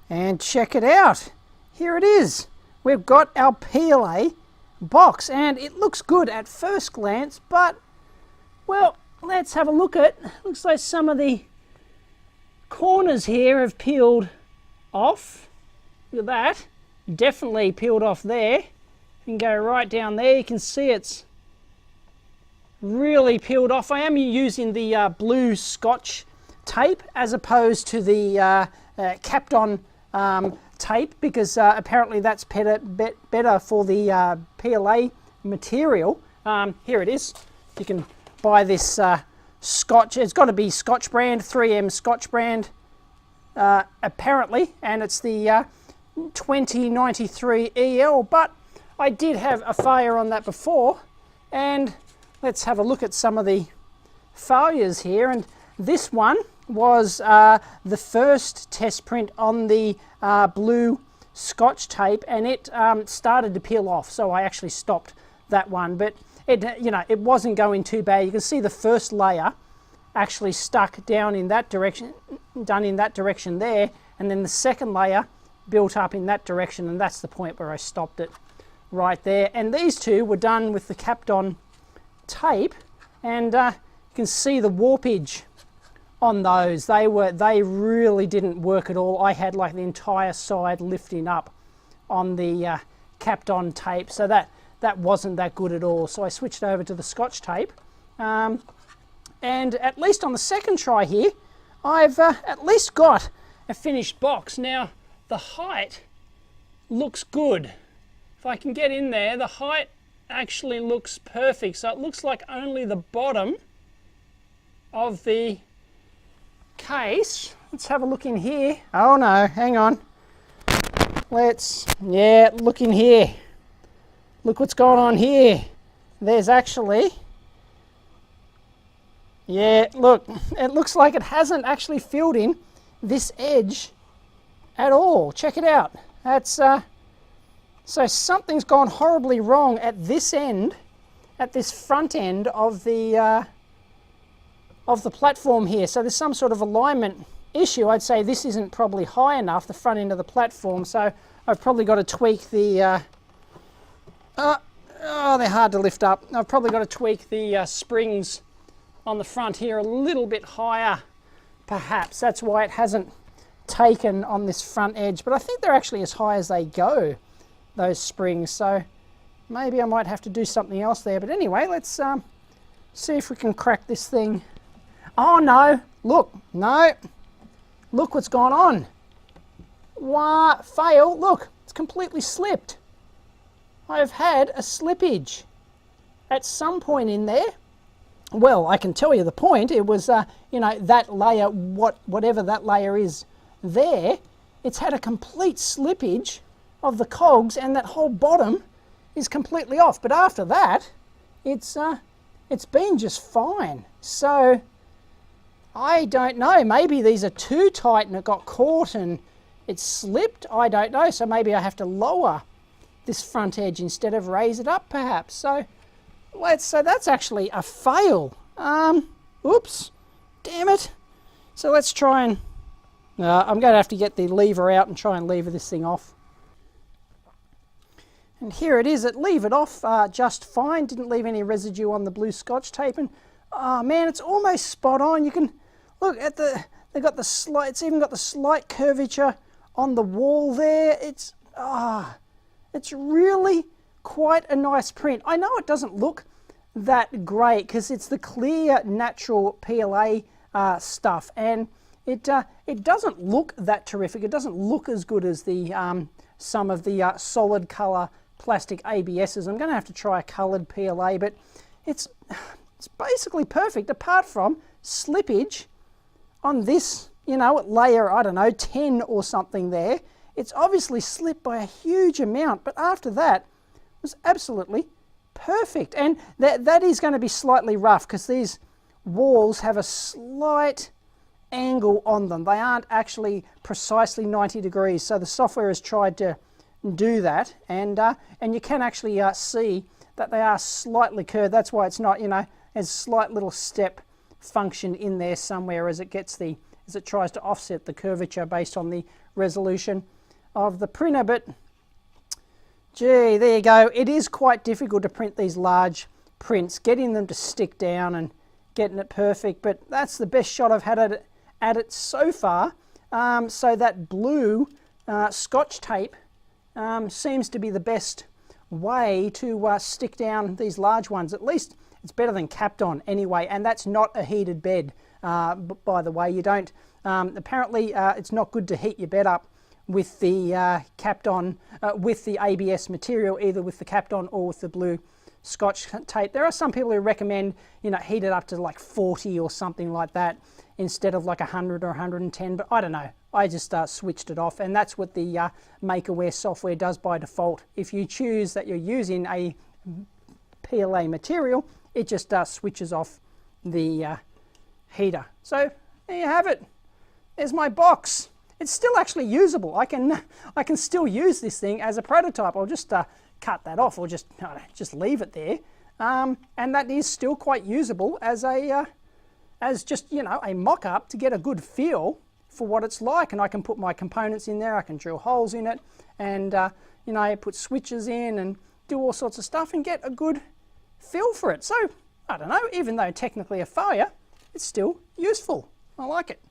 And check it out. Here it is. We've got our PLA box, and it looks good at first glance, but, well, let's have a look at it. Looks like some of the corners here have peeled off. Look at that. Definitely peeled off there. You can go right down there. You can see it's really peeled off. I am using the blue Scotch tape as opposed to the Kapton tape, because apparently that's better for the PLA material. Here it is. You can buy this Scotch. It's got to be Scotch brand, 3M Scotch brand, apparently, and it's the 2093 EL. But I did have a failure on that before, and let's have a look at some of the failures here. And this one was the first test print on the blue Scotch tape, and it started to peel off, so I actually stopped that one. But it, you know, it wasn't going too bad. You can see the first layer actually stuck down in that direction, done in that direction there, and then the second layer built up in that direction, and that's the point where I stopped it right there. And these two were done with the Kapton tape, and you can see the warpage on those. They really didn't work at all. I had like the entire side lifting up on the Kapton tape, so that wasn't that good at all. So I switched over to the Scotch tape, and at least on the second try here, I've at least got a finished box. Now the height looks good. If I can get in there, the height actually looks perfect. So it looks like only the bottom of the case. Let's have a look in here. Oh no, hang on. Yeah, look in here. Look what's going on here. There's actually, yeah, look, it looks like it hasn't actually filled in this edge at all. Check it out. That's so something's gone horribly wrong at this end, at this front end of the platform here. So there's some sort of alignment issue. I'd say this isn't probably high enough, the front end of the platform, so I've probably got to tweak the oh, they're hard to lift up. I've probably got to tweak the springs on the front here a little bit higher, perhaps. That's why it hasn't taken on this front edge, but I think they're actually as high as they go, those springs, so maybe I might have to do something else there. But anyway, let's see if we can crack this thing. Oh no, look, no, look what's gone on. Wah, fail, look, it's completely slipped. I've had a slippage at some point in there. Well, I can tell you the point. It was, you know, that layer, whatever that layer is there, it's had a complete slippage of the cogs, and that whole bottom is completely off. But after that, it's been just fine. So I don't know, maybe these are too tight and it got caught and it slipped. I don't know, so maybe I have to lower this front edge instead of raise it up perhaps. So that's actually a fail. Oops, damn it. So let's try and I'm going to have to get the lever out and try and lever this thing off. And here it is. It levered off just fine. Didn't leave any residue on the blue Scotch tape. And oh man, it's almost spot on. You can look at they've got the slight. It's even got the slight curvature on the wall there. It's really quite a nice print. I know it doesn't look that great because it's the clear natural PLA stuff, and it doesn't look that terrific. It doesn't look as good as the some of the solid color plastic ABSs. I'm going to have to try a colored PLA, but it's basically perfect apart from slippage on this, you know, layer, I don't know, 10 or something there. It's obviously slipped by a huge amount, but after that it was absolutely perfect. And that is going to be slightly rough because these walls have a slight angle on them. They aren't actually precisely 90 degrees, so the software has tried to do that, and you can actually see that they are slightly curved. That's why it's not, you know, as slight little step function in there somewhere as it tries to offset the curvature based on the resolution of the printer. But gee, there you go. It is quite difficult to print these large prints, getting them to stick down and getting it perfect, but that's the best shot I've had at it so far. So that blue Scotch tape seems to be the best way to stick down these large ones. At least it's better than Kapton anyway, and that's not a heated bed, by the way. You don't, apparently it's not good to heat your bed up with the Kapton, with the ABS material, either with the Kapton or with the blue Scotch tape. There are some people who recommend, you know, heat it up to like 40 or something like that instead of like 100 or 110, but I don't know. I just switched it off, and that's what the MakerWare software does by default. If you choose that you're using a PLA material, it just switches off the heater. So there you have it. There's my box. It's still actually usable. I can still use this thing as a prototype. I'll just cut that off, or just leave it there, and that is still quite usable as a as just, you know, a mock-up to get a good feel for what it's like. And I can put my components in there. I can drill holes in it, and you know, put switches in and do all sorts of stuff and get a good feel for it. So I don't know. Even though technically a failure, it's still useful. I like it.